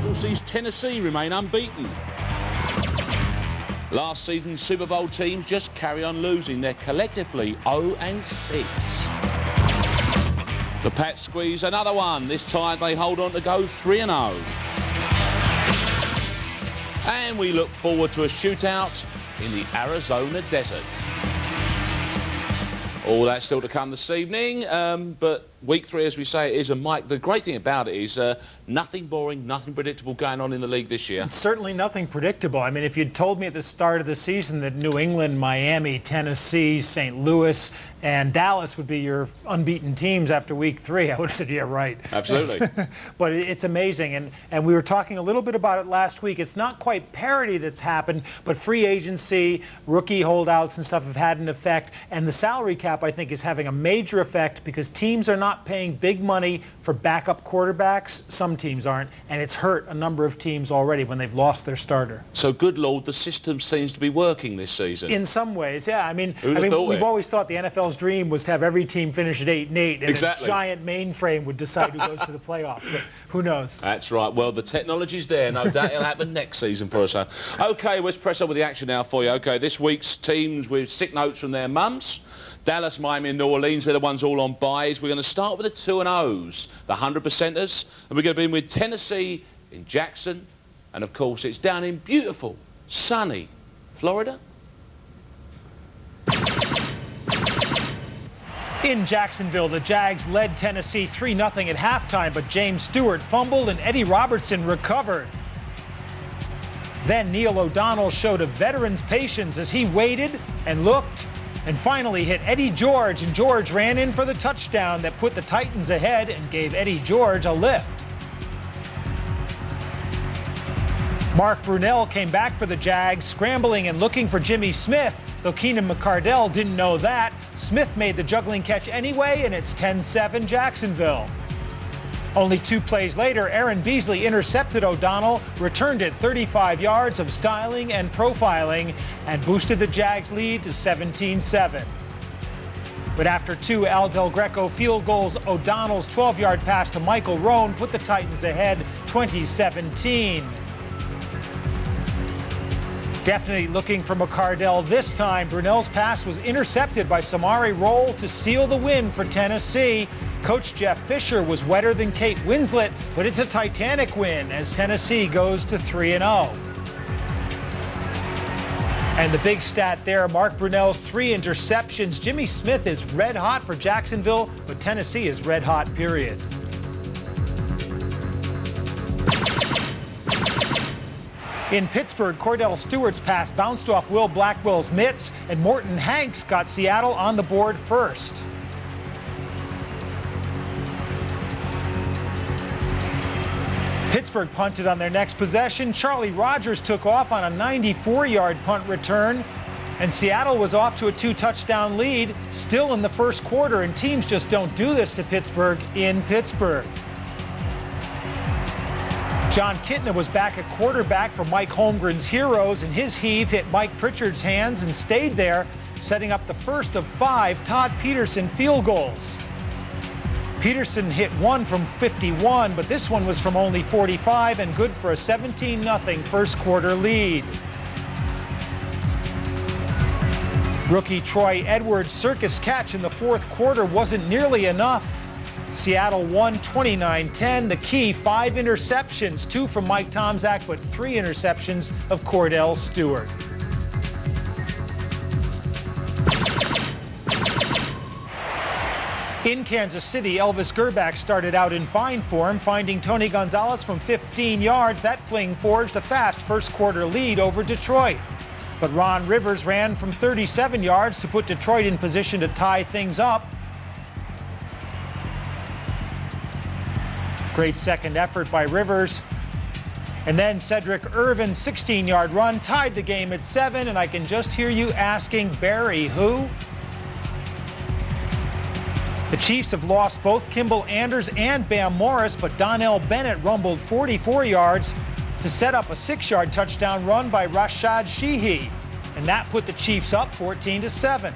schedule sees Tennessee remain unbeaten. Last season's Super Bowl teams just carry on losing. They're collectively 0-6. The Pats squeeze another one. This time they hold on to go 3-0. And we look forward to a shootout in the Arizona desert. All that's still to come this evening, but week 3, as we say, it is. And Mike, the great thing about it is nothing boring, nothing predictable going on in the league this year. Certainly nothing predictable. I mean, if you'd told me at the start of the season that New England, Miami, Tennessee, St. Louis, and Dallas would be your unbeaten teams after week 3, I would have said, yeah, right. Absolutely. But it's amazing. And we were talking a little bit about it last week. It's not quite parity that's happened, but free agency, rookie holdouts and stuff have had an effect. And the salary cap, I think, is having a major effect because teams are not paying big money for backup quarterbacks. Some teams aren't. And it's hurt a number of teams already when they've lost their starter. So, good Lord, the system seems to be working this season. In some ways, yeah. I mean we've always thought the NFL's dream was to have every team finish at 8-8, and exactly. A giant mainframe would decide who goes to the playoffs. But who knows? That's right. Well, the technology's there. No doubt it'll happen next season for us. Okay, let's press on with the action now for you. Okay, this week's teams with sick notes from their mums. Dallas, Miami and New Orleans, they're the ones all on byes. We're going to start with the 2-0s, the 100%ers, and we're going to be in with Tennessee in Jackson, and of course it's down in beautiful, sunny Florida. In Jacksonville, the Jags led Tennessee 3-0 at halftime, but James Stewart fumbled and Eddie Robertson recovered. Then Neil O'Donnell showed a veteran's patience as he waited and looked and finally hit Eddie George, and George ran in for the touchdown that put the Titans ahead and gave Eddie George a lift. Mark Brunell came back for the Jags, scrambling and looking for Jimmy Smith. Though Keenan McCardell didn't know that, Smith made the juggling catch anyway, and it's 10-7 Jacksonville. Only 2 plays later, Aaron Beasley intercepted O'Donnell, returned it 35 yards of styling and profiling, and boosted the Jags' lead to 17-7. But after 2 Al Del Greco field goals, O'Donnell's 12-yard pass to Michael Rohn put the Titans ahead 20-17. Definitely looking for McCardell this time. Brunell's pass was intercepted by Samari Rolle to seal the win for Tennessee. Coach Jeff Fisher was wetter than Kate Winslet, but it's a Titanic win as Tennessee goes to 3-0. And the big stat there, Mark Brunell's 3 interceptions. Jimmy Smith is red hot for Jacksonville, but Tennessee is red hot, period. In Pittsburgh, Cordell Stewart's pass bounced off Will Blackwell's mitts, and Morton Hanks got Seattle on the board first. Pittsburgh punted on their next possession. Charlie Rogers took off on a 94-yard punt return, and Seattle was off to a 2-touchdown lead still in the first quarter, and teams just don't do this to Pittsburgh in Pittsburgh. John Kitna was back at quarterback for Mike Holmgren's Heroes, and his heave hit Mike Pritchard's hands and stayed there, setting up the first of 5 Todd Peterson field goals. Peterson hit 1 from 51, but this one was from only 45 and good for a 17-0 first quarter lead. Rookie Troy Edwards' circus catch in the fourth quarter wasn't nearly enough. Seattle won 29-10. The key, 5 interceptions, 2 from Mike Tomczak, but 3 interceptions of Cordell Stewart. In Kansas City, Elvis Gerbach started out in fine form, finding Tony Gonzalez from 15 yards. That fling forged a fast first quarter lead over Detroit. But Ron Rivers ran from 37 yards to put Detroit in position to tie things up. Great second effort by Rivers. And then Cedric Irvin's 16-yard run tied the game at 7, and I can just hear you asking, Barry, who? The Chiefs have lost both Kimball Anders and Bam Morris, but Donnell Bennett rumbled 44 yards to set up a 6-yard touchdown run by Rashad Sheehy, and that put the Chiefs up 14-7.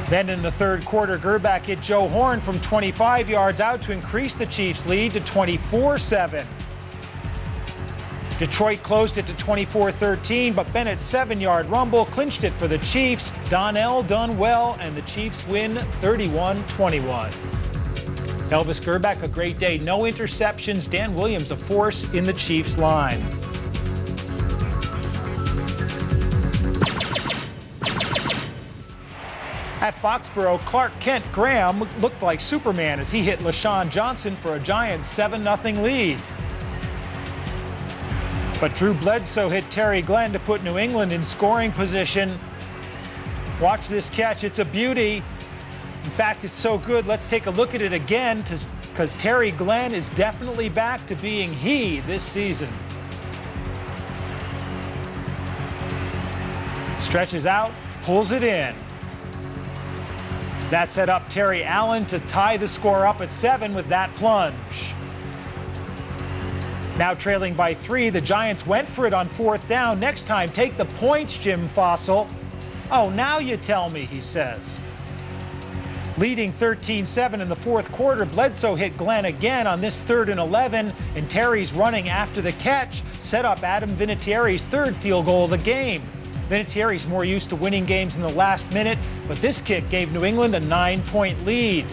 Then in the third quarter, Gerbach hit Joe Horn from 25 yards out to increase the Chiefs' lead to 24-7. Detroit closed it to 24-13, but Bennett's 7-yard rumble clinched it for the Chiefs. Donnell done well, and the Chiefs win 31-21. Elvis Gerbach, a great day. No interceptions. Dan Williams, a force in the Chiefs' line. At Foxborough, Clark Kent Graham looked like Superman as he hit LaShawn Johnson for a giant 7-0 lead. But Drew Bledsoe hit Terry Glenn to put New England in scoring position. Watch this catch. It's a beauty. In fact, it's so good, let's take a look at it again because Terry Glenn is definitely back to being he this season. Stretches out, pulls it in. That set up Terry Allen to tie the score up at 7 with that plunge. Now trailing by 3, the Giants went for it on 4th down. Next time, take the points, Jim Fossil. Oh, now you tell me, he says. Leading 13-7 in the fourth quarter, Bledsoe hit Glenn again on this 3rd and 11, and Terry's running after the catch set up Adam Vinatieri's 3rd field goal of the game. Vinatieri's more used to winning games in the last minute, but this kick gave New England a 9-point lead.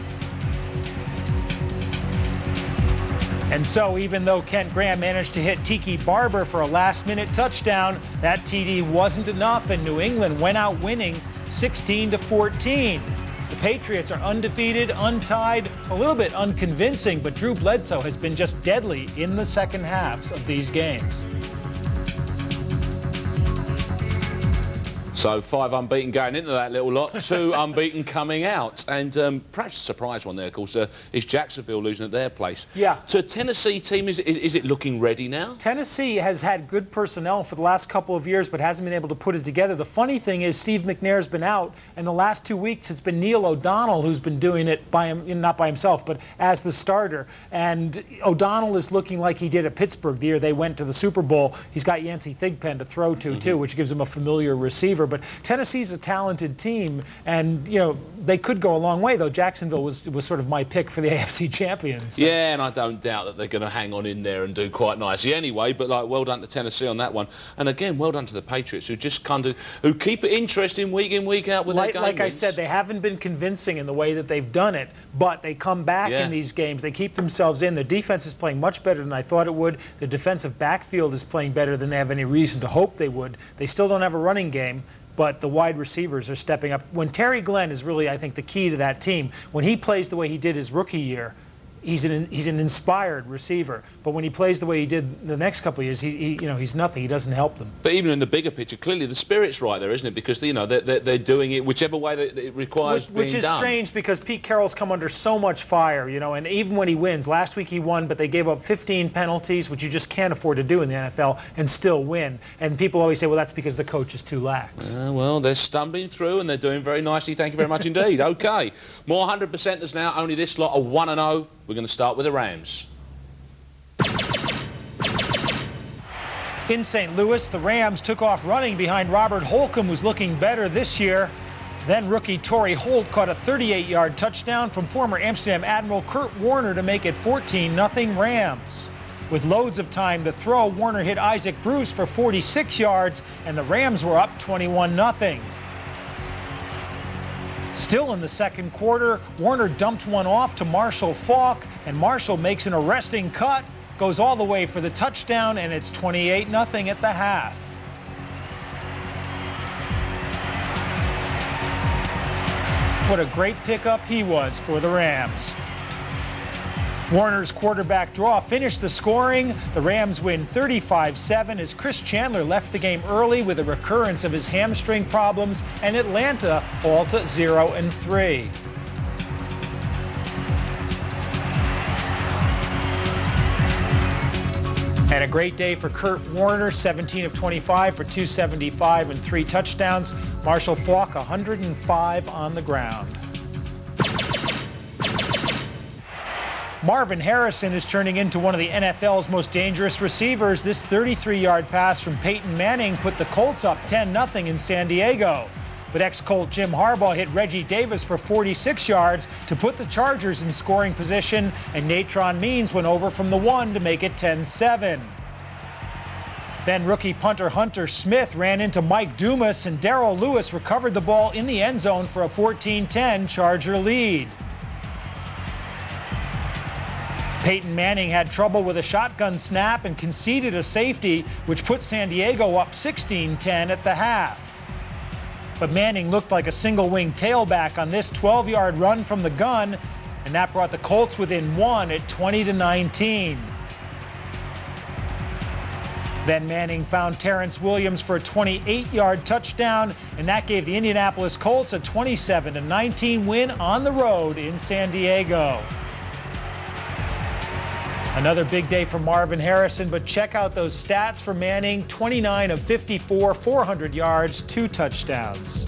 And so even though Kent Graham managed to hit Tiki Barber for a last-minute touchdown, that TD wasn't enough, and New England went out winning 16-14. The Patriots are undefeated, untied, a little bit unconvincing, but Drew Bledsoe has been just deadly in the second halves of these games. So 5 unbeaten going into that little lot, 2 unbeaten coming out. And perhaps a surprise one there, of course, is Jacksonville losing at their place. Yeah. To a Tennessee team, is it looking ready now? Tennessee has had good personnel for the last couple of years, but hasn't been able to put it together. The funny thing is Steve McNair's been out, and the last 2 weeks it's been Neil O'Donnell who's been doing it not by himself, but as the starter. And O'Donnell is looking like he did at Pittsburgh the year they went to the Super Bowl. He's got Yancey Thigpen to throw to, too, which gives him a familiar receiver. But Tennessee's a talented team, and they could go a long way. Though Jacksonville was sort of my pick for the AFC champions. So. Yeah, and I don't doubt that they're going to hang on in there and do quite nicely anyway. But well done to Tennessee on that one, and again, well done to the Patriots who just who keep it interesting week in week out with their game Like I wins. said, they haven't been convincing in the way that they've done it, but they come back in these games. They keep themselves in. The defense is playing much better than I thought it would. The defensive backfield is playing better than they have any reason to hope they would. They still don't have a running game, but the wide receivers are stepping up. When Terry Glenn is really, I think, the key to that team. When he plays the way he did his rookie year, he's an inspired receiver. But when he plays the way he did the next couple of years, he's nothing. He doesn't help them. But even in the bigger picture, clearly the spirit's right there, isn't it? Because they're doing it whichever way that it requires being done. Which is strange because Pete Carroll's come under so much fire, and even when he wins, last week he won, but they gave up 15 penalties, which you just can't afford to do in the NFL, and still win. And people always say, well, that's because the coach is too lax. Well, they're stumbling through and they're doing very nicely. Thank you very much indeed. Okay, more 100%ers now. Only this lot are 1-0. We're going to start with the Rams. In St. Louis, the Rams took off running behind Robert Holcomb, who's looking better this year. Then rookie Torrey Holt caught a 38-yard touchdown from former Amsterdam Admiral Kurt Warner to make it 14-0 Rams. With loads of time to throw, Warner hit Isaac Bruce for 46 yards, and the Rams were up 21-0. Still in the second quarter, Warner dumped one off to Marshall Faulk, and Marshall makes an arresting cut, goes all the way for the touchdown, and it's 28-0 at the half. What a great pickup he was for the Rams. Warner's quarterback draw finished the scoring. The Rams win 35-7 as Chris Chandler left the game early with a recurrence of his hamstring problems, and Atlanta fall to 0-3. And a great day for Kurt Warner, 17 of 25 for 275 and 3 touchdowns. Marshall Faulk, 105 on the ground. Marvin Harrison is turning into one of the NFL's most dangerous receivers. This 33-yard pass from Peyton Manning put the Colts up 10-0 in San Diego. But ex-Colt Jim Harbaugh hit Reggie Davis for 46 yards to put the Chargers in scoring position, and Natron Means went over from the 1 to make it 10-7. Then rookie punter Hunter Smith ran into Mike Dumas, and Darrell Lewis recovered the ball in the end zone for a 14-10 Charger lead. Peyton Manning had trouble with a shotgun snap and conceded a safety, which put San Diego up 16-10 at the half. But Manning looked like a single-wing tailback on this 12-yard run from the gun, and that brought the Colts within 1 at 20-19. Then Manning found Terrence Williams for a 28-yard touchdown, and that gave the Indianapolis Colts a 27-19 win on the road in San Diego. Another big day for Marvin Harrison, but check out those stats for Manning: 29 of 54, 400 yards, 2 touchdowns.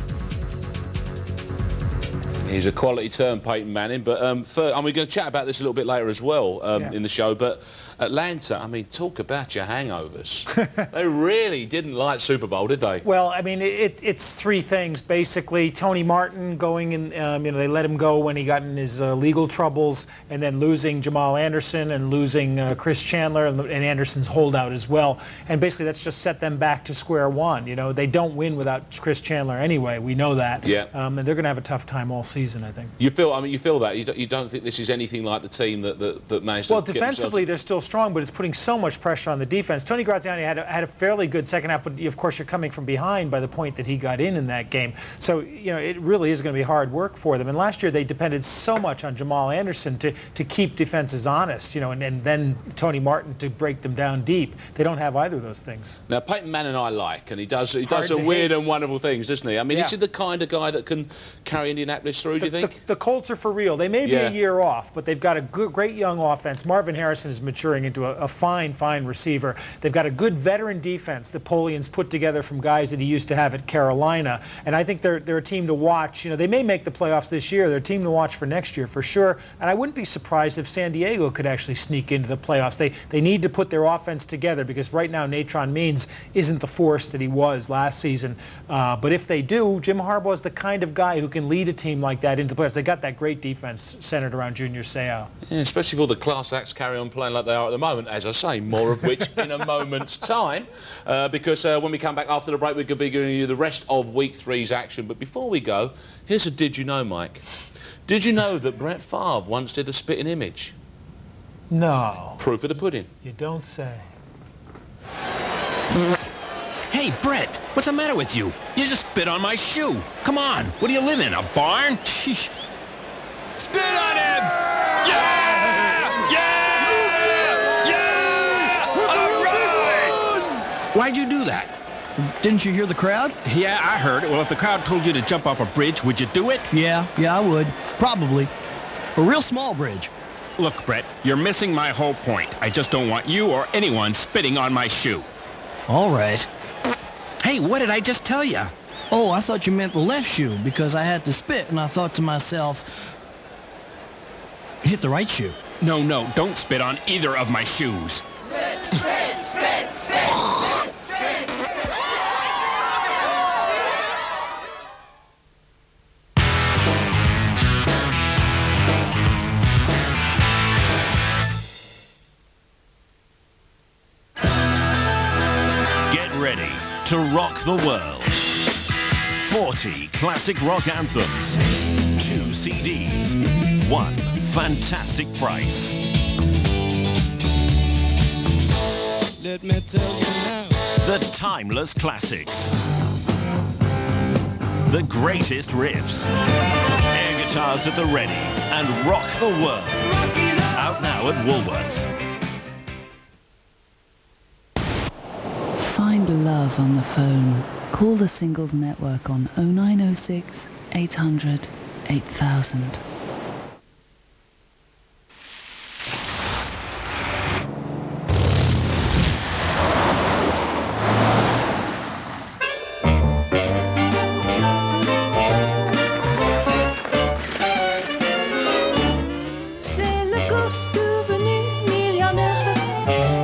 He's a quality turn, Peyton Manning, but we're going to chat about this a little bit later as well in the show, but Atlanta, I mean, talk about your hangovers. They really didn't like Super Bowl, did they? Well, I mean, it's 3 things, basically. Tony Martin going in, they let him go when he got in his legal troubles, and then losing Jamal Anderson and losing Chris Chandler and Anderson's holdout as well. And basically that's just set them back to square one. You know, they don't win without Chris Chandler anyway. We know that. Yeah. And they're going to have a tough time all season, I think. You feel that? You don't think this is anything like the team that managed to... Well, defensively, they're still strong, but it's putting so much pressure on the defense. Tony Graziani had a fairly good second half, but of course you're coming from behind by the point that he got in that game. So, you know, it really is going to be hard work for them. And last year they depended so much on Jamal Anderson to keep defenses honest, you know, and then Tony Martin to break them down deep. They don't have either of those things. Now, Peyton Manning I like, and he does some weird and wonderful things, doesn't he? I mean, is he the kind of guy that can carry Indianapolis through, do you think? The Colts are for real. They may be a year off, but they've got a great young offense. Marvin Harrison is maturing into a fine receiver. They've got a good veteran defense that Polian's put together from guys that he used to have at Carolina, and I think they're a team to watch. You know, they may make the playoffs this year. They're a team to watch for next year for sure, and I wouldn't be surprised if San Diego could actually sneak into the playoffs. They need to put their offense together, because right now Natron Means isn't the force that he was last season, but if they do, Jim Harbaugh is the kind of guy who can lead a team like that into the playoffs. They got that great defense centered around Junior Seau. Yeah, especially if all the class acts carry on playing like they are at the moment, as I say, more of which in a moment's time, because when we come back after the break, we're going to be giving you the rest of Week 3's action. But before we go, here's a Did You Know, Mike. Did you know that Brett Favre once did a spitting image? No. Proof of the pudding. You don't say. Hey, Brett, what's the matter with you? You just spit on my shoe. Come on, what do you live in, a barn? Sheesh. Spit on him! Yeah! Yeah! Yeah! All right! Why'd you do that? Didn't you hear the crowd? Yeah, I heard it. Well, if the crowd told you to jump off a bridge, would you do it? Yeah, I would. Probably. A real small bridge. Look, Brett, you're missing my whole point. I just don't want you or anyone spitting on my shoe. All right. Hey, what did I just tell you? Oh, I thought you meant the left shoe, because I had to spit, and I thought to myself, hit the right shoe. No, don't spit on either of my shoes. Spit, spit, spit, spit, spit, spit, spit. Ready to rock the world. 40 classic rock anthems, 2 CDs, 1 fantastic price. Let me tell you now. The timeless classics. The greatest riffs. Air guitars at the ready and rock the world. Out now at Woolworths. Find love on the phone. Call the Singles Network on 0906 800 8000. C'est le gosse devenu millionnaire,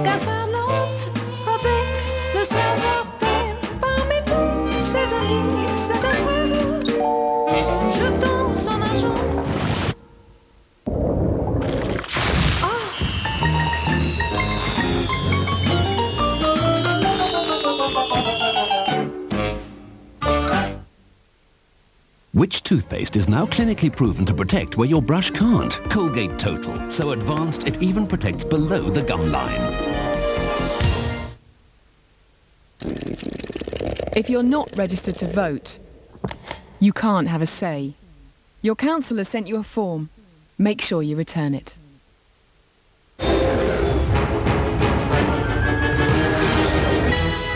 Gaspard Lante avec le savoir-faire. Parmi tous ses amis, c'est un Which toothpaste is now clinically proven to protect where your brush can't? Colgate Total. So advanced it even protects below the gum line. If you're not registered to vote, you can't have a say. Your councillor sent you a form. Make sure you return it.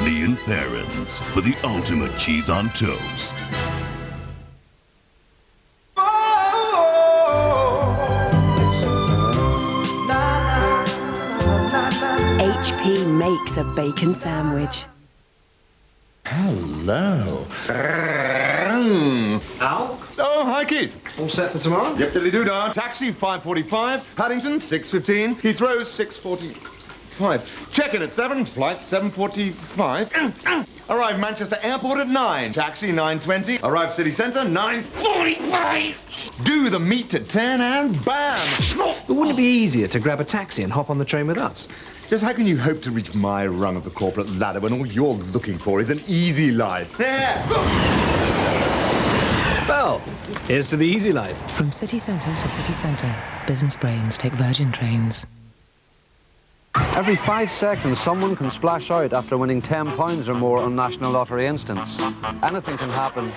Lee and Perrins for the ultimate cheese on toast. HP makes a bacon sandwich. Hello. Al? Oh, hi, Keith. All set for tomorrow? Yep, diddly-doo-dah. Taxi, 5:45. Paddington, 6:15. Heathrow, 6:45. Check-in at 7. Flight, 7:45. Arrive Manchester Airport at 9. Taxi, 9:20. Arrive City Centre, 9:45. Do the meet at 10 and bam! But wouldn't it be easier to grab a taxi and hop on the train with us? Just how can you hope to reach my rung of the corporate ladder when all you're looking for is an easy life? Yeah. Well, here's to the easy life. From city centre to city centre, business brains take Virgin trains. Every 5 seconds, someone can splash out after winning £10 or more on National Lottery Instants. Anything can happen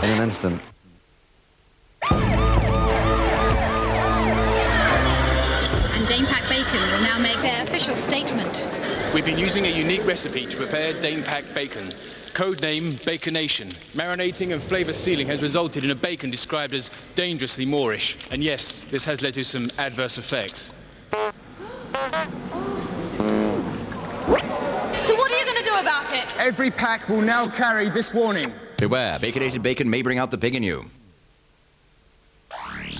in an instant. Dane Pack Bacon will now make their official statement. We've been using a unique recipe to prepare Dane Pack Bacon. Codename Baconation. Marinating and flavour sealing has resulted in a bacon described as dangerously Moorish. And yes, this has led to some adverse effects. So what are you going to do about it? Every pack will now carry this warning. Beware, baconated bacon may bring out the pig in you.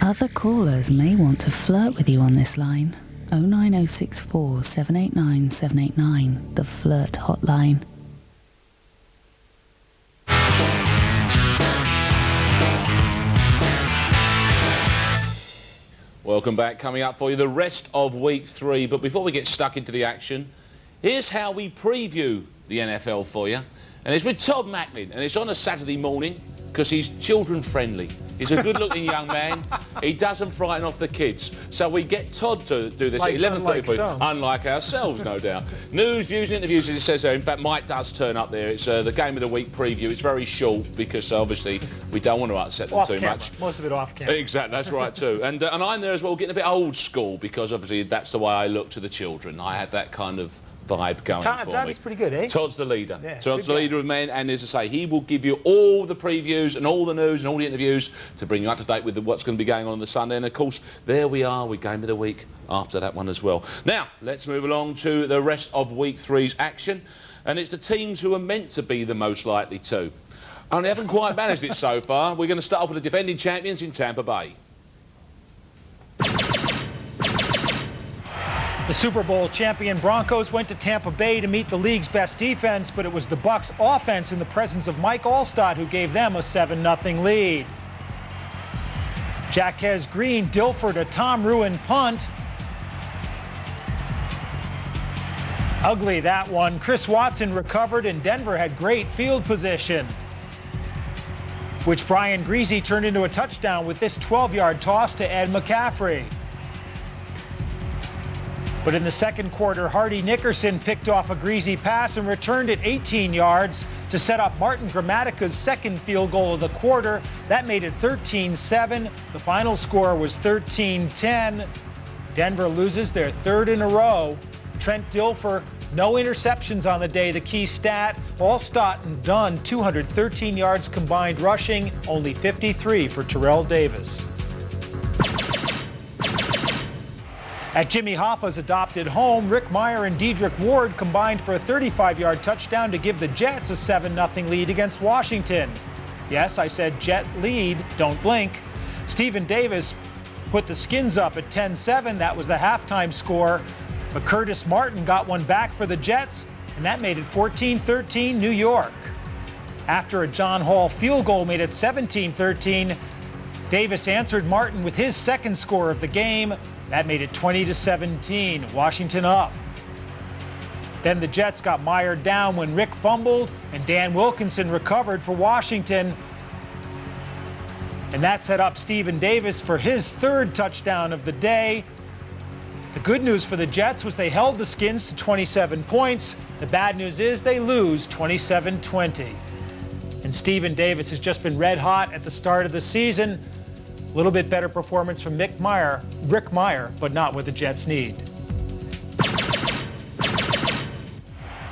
Other callers may want to flirt with you on this line. 09064 789 789, the flirt hotline. Welcome back. Coming up for you the rest of week 3. But before we get stuck into the action, here's how we preview the NFL for you. And it's with Todd Macklin, and it's on a Saturday morning because he's children friendly. He's a good-looking young man. He doesn't frighten off the kids. So we get Todd to do this at 11:30. Unlike ourselves, no doubt. News, views, and interviews, as it says there. In fact, Mike does turn up there. It's the Game of the Week preview. It's very short because, obviously, we don't want to upset them too much. Most of it off camera. Exactly, that's right, too. And I'm there as well, getting a bit old school because, obviously, that's the way I look to the children. I have that kind of vibe going for me. Todd's pretty good, eh? Todd's the leader. Yeah, Todd's the leader of men, and as I say, he will give you all the previews and all the news and all the interviews to bring you up to date with what's going to be going on the Sunday. And of course, there we are with Game of the Week after that one as well. Now, let's move along to the rest of Week 3's action, and it's the teams who are meant to be the most likely to. Only haven't quite managed it so far. We're going to start off with the defending champions in Tampa Bay. The Super Bowl champion Broncos went to Tampa Bay to meet the league's best defense, but it was the Bucs' offense in the presence of Mike Allstott who gave them a 7-0 lead. Jaquez Green Dilford a Tom Ruin punt. Ugly, that one. Chris Watson recovered, and Denver had great field position, which Brian Greasy turned into a touchdown with this 12-yard toss to Ed McCaffrey. But in the second quarter, Hardy Nickerson picked off a Greasy pass and returned it 18 yards to set up Martin Grammatica's second field goal of the quarter. That made it 13-7. The final score was 13-10. Denver loses their third in a row. Trent Dilfer, no interceptions on the day, the key stat. Allstott and Dunn, 213 yards combined rushing, only 53 for Terrell Davis. At Jimmy Hoffa's adopted home, Rick Meyer and Dedrick Ward combined for a 35-yard touchdown to give the Jets a 7-0 lead against Washington. Yes, I said Jet lead, don't blink. Stephen Davis put the Skins up at 10-7. That was the halftime score. But Curtis Martin got one back for the Jets, and that made it 14-13 New York. After a John Hall field goal made it 17-13, Davis answered Martin with his second score of the game. That made it 20-17, Washington up. Then the Jets got mired down when Rick fumbled and Dan Wilkinson recovered for Washington. And that set up Stephen Davis for his 3rd touchdown of the day. The good news for the Jets was they held the Skins to 27 points. The bad news is they lose 27-20. And Stephen Davis has just been red hot at the start of the season. A little bit better performance from Rick Meyer, but not what the Jets need.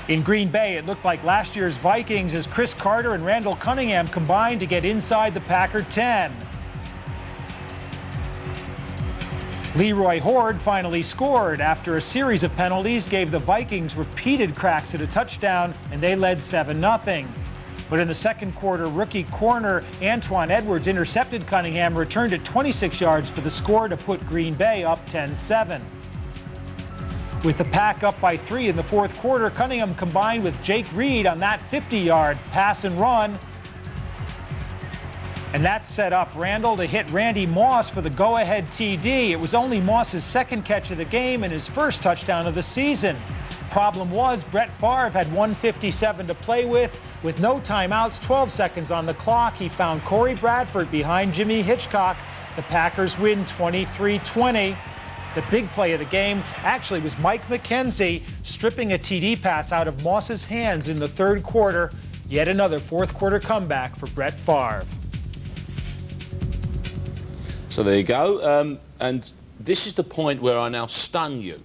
In Green Bay, it looked like last year's Vikings as Chris Carter and Randall Cunningham combined to get inside the Packer 10. Leroy Horde finally scored after a series of penalties gave the Vikings repeated cracks at a touchdown, and they led 7-0. But in the second quarter, rookie corner Antoine Edwards intercepted Cunningham, returned it 26 yards for the score to put Green Bay up 10-7. With the Pack up by 3 in the fourth quarter, Cunningham combined with Jake Reed on that 50-yard pass and run. And that set up Randall to hit Randy Moss for the go-ahead TD. It was only Moss's 2nd catch of the game and his 1st touchdown of the season. Problem was, Brett Favre had 1:57 to play with no timeouts, 12 seconds on the clock. He found Corey Bradford behind Jimmy Hitchcock. The Packers win 23-20. The big play of the game actually was Mike McKenzie stripping a TD pass out of Moss's hands in the 3rd quarter. Yet another 4th quarter comeback for Brett Favre. So there you go. And this is the point where I now stun you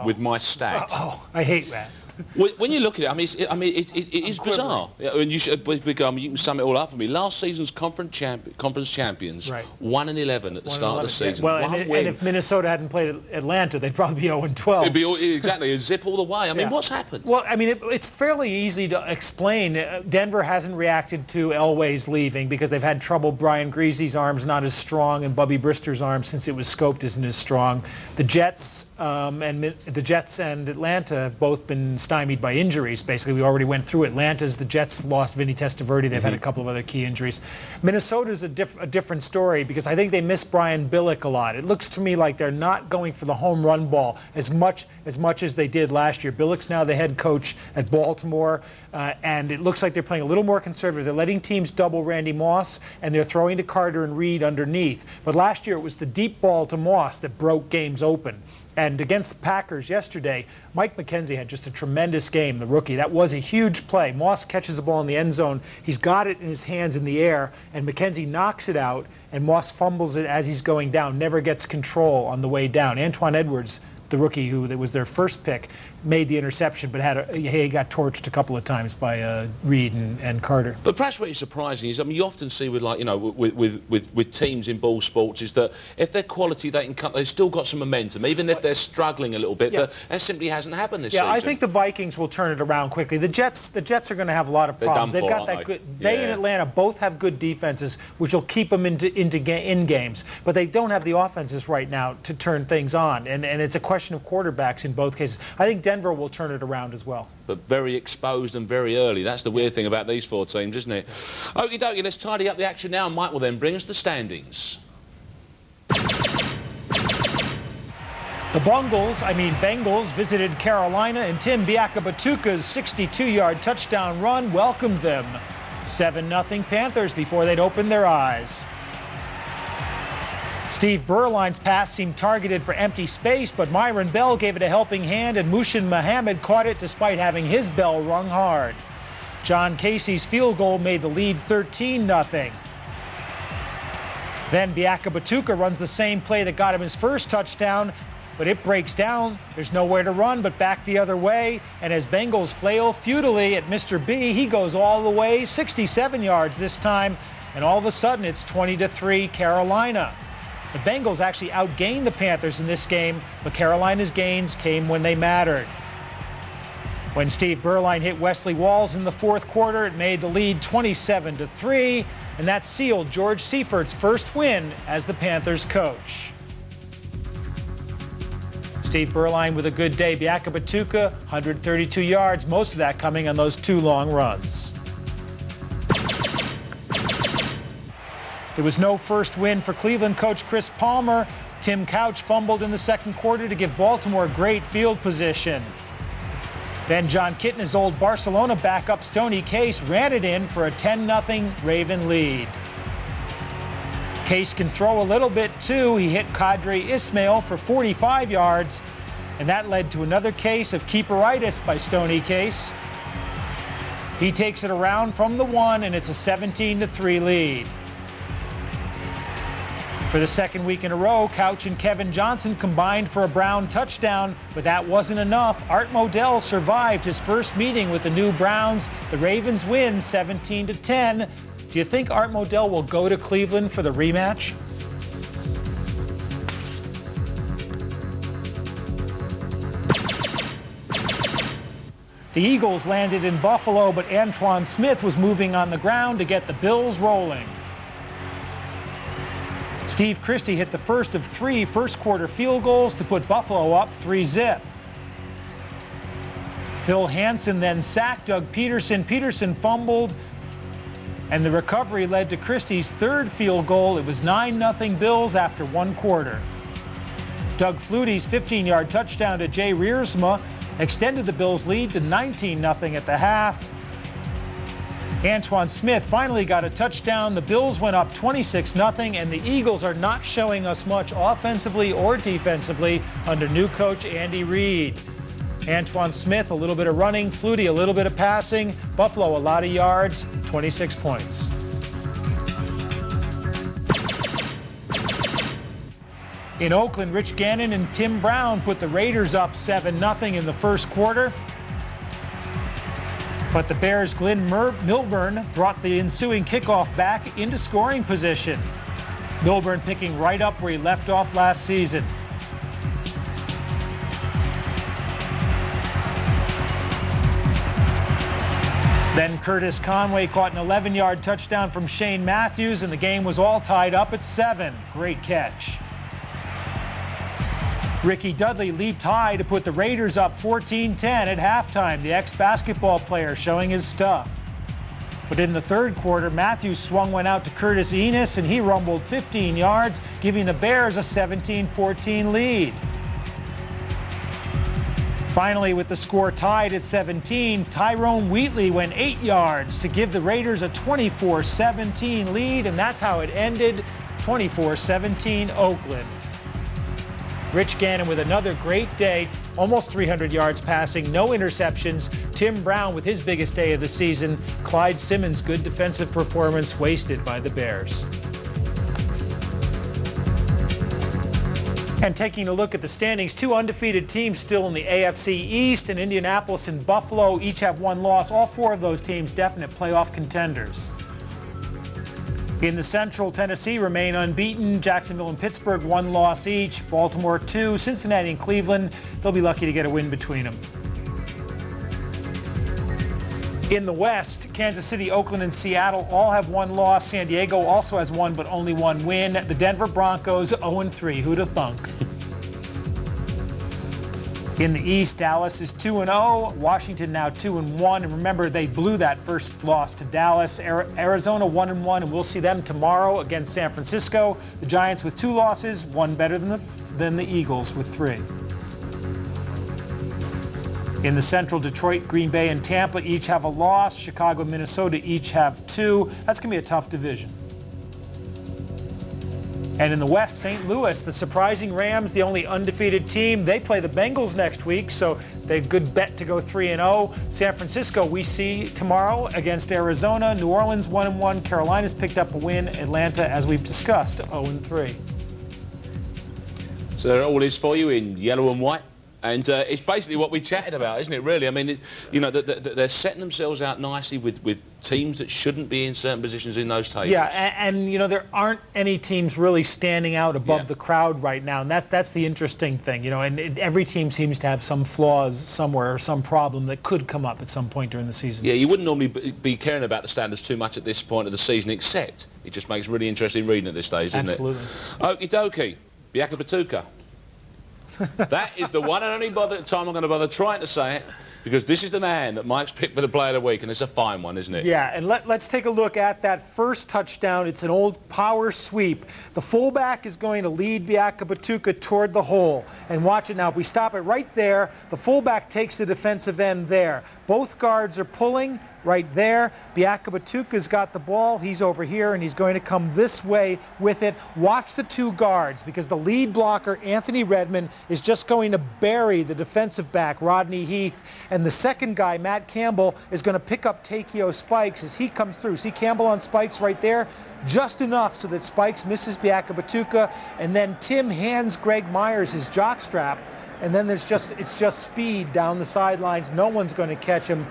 with my stat. I hate that. When you look at it, it is bizarre. And you can sum it all up for me. Last season's conference champions, 1-11 at the start of the season. Well, and if Minnesota hadn't played Atlanta, they'd probably be 0-12. It'd be exactly a zip all the way. I mean, what's happened? Well, I mean, it's fairly easy to explain. Denver hasn't reacted to Elway's leaving because they've had trouble. Brian Greasy's arm's not as strong, and Bubby Brister's arm, since it was scoped, isn't as strong. The Jets and Atlanta have both been stymied by injuries. Basically, we already went through Atlanta's. The Jets lost Vinny Testaverde. They've had a couple of other key injuries. Minnesota's a different story because I think they miss Brian Billick a lot. It looks to me like they're not going for the home run ball as much as they did last year. Billick's now the head coach at Baltimore, and it looks like they're playing a little more conservative. They're letting teams double Randy Moss, and they're throwing to Carter and Reed underneath. But last year it was the deep ball to Moss that broke games open. And against the Packers yesterday, Mike McKenzie had just a tremendous game, the rookie. That was a huge play. Moss catches the ball in the end zone. He's got it in his hands in the air, and McKenzie knocks it out, and Moss fumbles it as he's going down, never gets control on the way down. Antoine Edwards, the rookie who was their first pick, made the interception, but he got torched a couple of times by Reed and Carter. But perhaps what is surprising is, I mean, you often see with, like, you know, with teams in ball sports, is that if they're quality, they've still got some momentum, even if they're struggling a little bit. But that simply hasn't happened this season. I think the Vikings will turn it around quickly. The Jets are going to have a lot of problems. They've got that good. They and Atlanta both have good defenses, which will keep them in games. But they don't have the offenses right now to turn things on, and it's a question of quarterbacks in both cases. I think Denver will turn it around as well. But very exposed and very early. That's the weird thing about these 4 teams, isn't it? Okie dokie, let's tidy up the action now. Mike will then bring us the standings. The Bengals visited Carolina, and Tim Biakabatuka's 62-yard touchdown run welcomed them. 7-0 Panthers before they'd opened their eyes. Steve Berline's pass seemed targeted for empty space, but Myron Bell gave it a helping hand, and Mushin Mohammed caught it despite having his bell rung hard. John Casey's field goal made the lead 13-0. Then Biakabatuka runs the same play that got him his first touchdown, but it breaks down. There's nowhere to run but back the other way, and as Bengals flail futilely at Mr. B, he goes all the way, 67 yards this time, and all of a sudden it's 20-3 Carolina. The Bengals actually outgained the Panthers in this game, but Carolina's gains came when they mattered. When Steve Berline hit Wesley Walls in the fourth quarter, it made the lead 27-3, and that sealed George Seifert's first win as the Panthers coach. Steve Berline with a good day. Biakabatuka, 132 yards, most of that coming on those 2 long runs. There was no first win for Cleveland coach Chris Palmer. Tim Couch fumbled in the second quarter to give Baltimore great field position. Then John Kitna's old Barcelona backup Stoney Case ran it in for a 10-0 Raven lead. Case can throw a little bit too. He hit Kadri Ismail for 45 yards, and that led to another case of keeperitis by Stony Case. He takes it around from the 1, and it's a 17-3 lead. For the second week in a row, Couch and Kevin Johnson combined for a Brown touchdown, but that wasn't enough. Art Modell survived his first meeting with the new Browns. The Ravens win 17-10. Do you think Art Modell will go to Cleveland for the rematch? The Eagles landed in Buffalo, but Antoine Smith was moving on the ground to get the Bills rolling. Steve Christie hit the first of 3 first-quarter field goals to put Buffalo up 3-zip. Phil Hansen then sacked Doug Peterson. Peterson fumbled, and the recovery led to Christie's third field goal. It was 9-0 Bills after 1 quarter. Doug Flutie's 15-yard touchdown to Jay Reersma extended the Bills' lead to 19-0 at the half. Antoine Smith finally got a touchdown. The Bills went up 26-0, and the Eagles are not showing us much offensively or defensively under new coach Andy Reid. Antoine Smith, a little bit of running. Flutie, a little bit of passing. Buffalo, a lot of yards, 26 points. In Oakland, Rich Gannon and Tim Brown put the Raiders up 7-0 in the first quarter. But the Bears' Glenn Milburn brought the ensuing kickoff back into scoring position. Milburn picking right up where he left off last season. Then Curtis Conway caught an 11-yard touchdown from Shane Matthews, and the game was all tied up at 7. Great catch. Ricky Dudley leaped high to put the Raiders up 14-10 at halftime. The ex-basketball player showing his stuff. But in the third quarter, Matthews swung one out to Curtis Enos, and he rumbled 15 yards, giving the Bears a 17-14 lead. Finally, with the score tied at 17, Tyrone Wheatley went 8 yards to give the Raiders a 24-17 lead, and that's how it ended, 24-17 Oakland. Rich Gannon with another great day, almost 300 yards passing, no interceptions. Tim Brown with his biggest day of the season. Clyde Simmons' good defensive performance wasted by the Bears. And taking a look at the standings, 2 undefeated teams still in the AFC East, and Indianapolis and Buffalo each have 1 loss. All 4 of those teams definite playoff contenders. In the Central, Tennessee remain unbeaten. Jacksonville and Pittsburgh 1 loss each. Baltimore 2. Cincinnati and Cleveland, they'll be lucky to get a win between them. In the West, Kansas City, Oakland, and Seattle all have 1 loss. San Diego also has 1, but only 1 win. The Denver Broncos 0-3. Who'd have thunk? In the East, Dallas is 2-0. Washington now 2-1. And remember, they blew that first loss to Dallas. Arizona 1-1, and we'll see them tomorrow against San Francisco. The Giants with 2 losses, 1 better than the Eagles with 3. In the Central, Detroit, Green Bay, and Tampa each have a loss. Chicago, Minnesota each have 2. That's going to be a tough division. And in the West, St. Louis, the surprising Rams, the only undefeated team. They play the Bengals next week, so they're a good bet to go 3-0. San Francisco, we see tomorrow against Arizona. New Orleans 1-1. Carolina's picked up a win. Atlanta, as we've discussed, 0-3. So there all is for you in yellow and white. And it's basically what we chatted about, isn't it, really? I mean, you know, they're setting themselves out nicely with teams that shouldn't be in certain positions in those tables. Yeah, and you know, there aren't any teams really standing out above the crowd right now, and that's the interesting thing, you know, and every team seems to have some flaws somewhere or some problem that could come up at some point during the season. Yeah, you wouldn't normally be caring about the standards too much at this point of the season, except it just makes really interesting reading at this stage, doesn't Absolutely. it? Okie dokie, Biaka Batuka. That is the one and only time I'm going to bother trying to say it, because this is the man that Mike's picked for the Player of the Week, and it's a fine one, isn't it? Yeah, and let's take a look at that first touchdown. It's an old power sweep. The fullback is going to lead Biaka Batuka toward the hole. And watch it now. If we stop it right there, the fullback takes the defensive end there. Both guards are pulling right there. Biakabatuka's got the ball. He's over here, and he's going to come this way with it. Watch the two guards, because the lead blocker, Anthony Redmond, is just going to bury the defensive back, Rodney Heath. And the second guy, Matt Campbell, is going to pick up Takeo Spikes as he comes through. See Campbell on Spikes right there? Just enough so that Spikes misses Biakabatuka. And then Tim hands Greg Myers his jockstrap. And then it's just speed down the sidelines. No one's going to catch him.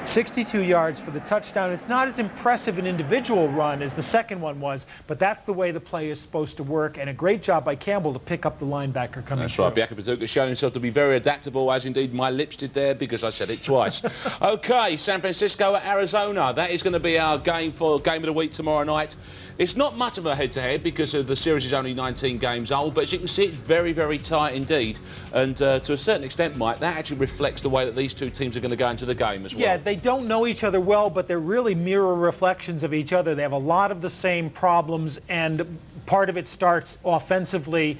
62 yards for the touchdown. It's not as impressive an individual run as the second one was, but that's the way the play is supposed to work, and a great job by Campbell to pick up the linebacker coming through. That's right. Biakabatuka's shown himself to be very adaptable, as indeed my lips did there, because I said it twice. OK, San Francisco at Arizona. That is going to be our game of the week tomorrow night. It's not much of a head-to-head because the series is only 19 games old, but as you can see, it's very, very tight indeed. And to a certain extent, Mike, that actually reflects the way that these two teams are going to go into the game as well. Yeah, they don't know each other well, but they're really mirror reflections of each other. They have a lot of the same problems, and part of it starts offensively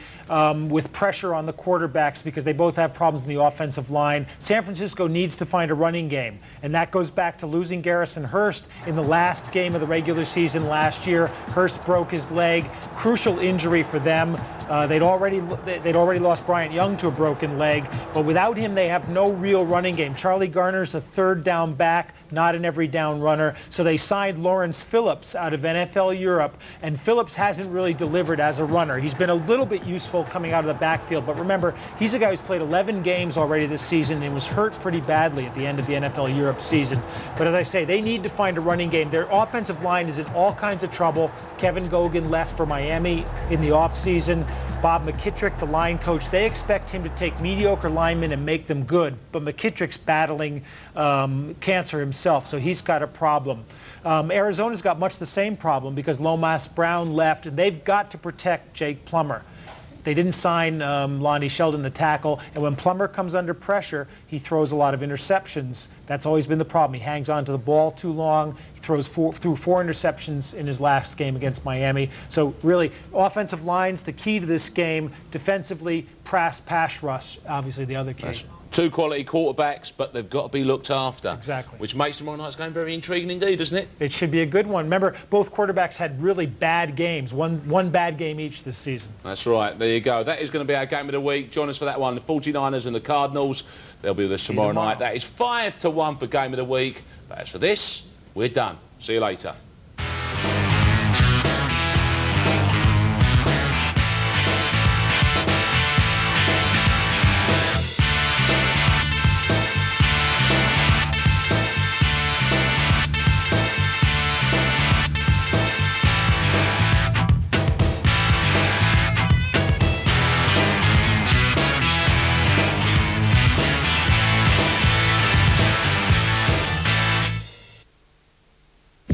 with pressure on the quarterbacks because they both have problems in the offensive line. San Francisco needs to find a running game, and that goes back to losing Garrison Hurst in the last game of the regular season last year. Hurst broke his leg, crucial injury for them. They'd already lost Bryant Young to a broken leg, but without him, they have no real running game. Charlie Garner's a third down back, not an every down runner. So they signed Lawrence Phillips out of NFL Europe, and Phillips hasn't really delivered as a runner. He's been a little bit useful coming out of the backfield, but remember, he's a guy who's played 11 games already this season and was hurt pretty badly at the end of the NFL Europe season. But as I say, they need to find a running game. Their offensive line is in all kinds of trouble. Kevin Gogan left for Miami in the offseason. Bob McKittrick, the line coach, they expect him to take mediocre linemen and make them good, but McKittrick's battling cancer himself, so he's got a problem. Arizona's got much the same problem because Lomas Brown left, and they've got to protect Jake Plummer. They didn't sign Lonnie Sheldon, the tackle, and when Plummer comes under pressure, he throws a lot of interceptions. That's always been the problem. He hangs on to the ball too long. He threw four interceptions in his last game against Miami. So really, offensive line's the key to this game. Defensively, pass rush, obviously the other key. That's two quality quarterbacks, but they've got to be looked after. Exactly. Which makes tomorrow night's game very intriguing indeed, doesn't it? It should be a good one. Remember, both quarterbacks had really bad games, one bad game each this season. That's right. There you go. That is going to be our game of the week. Join us for that one. The 49ers and the Cardinals. They'll be with us tomorrow night. That is 5-1 for game of the week. But as for this, we're done. See you later.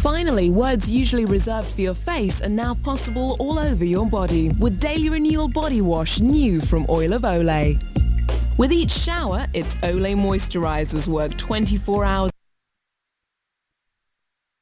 Finally, words usually reserved for your face are now possible all over your body with Daily Renewal Body Wash, new from Oil of Olay. With each shower, its Olay moisturizers work 24 hours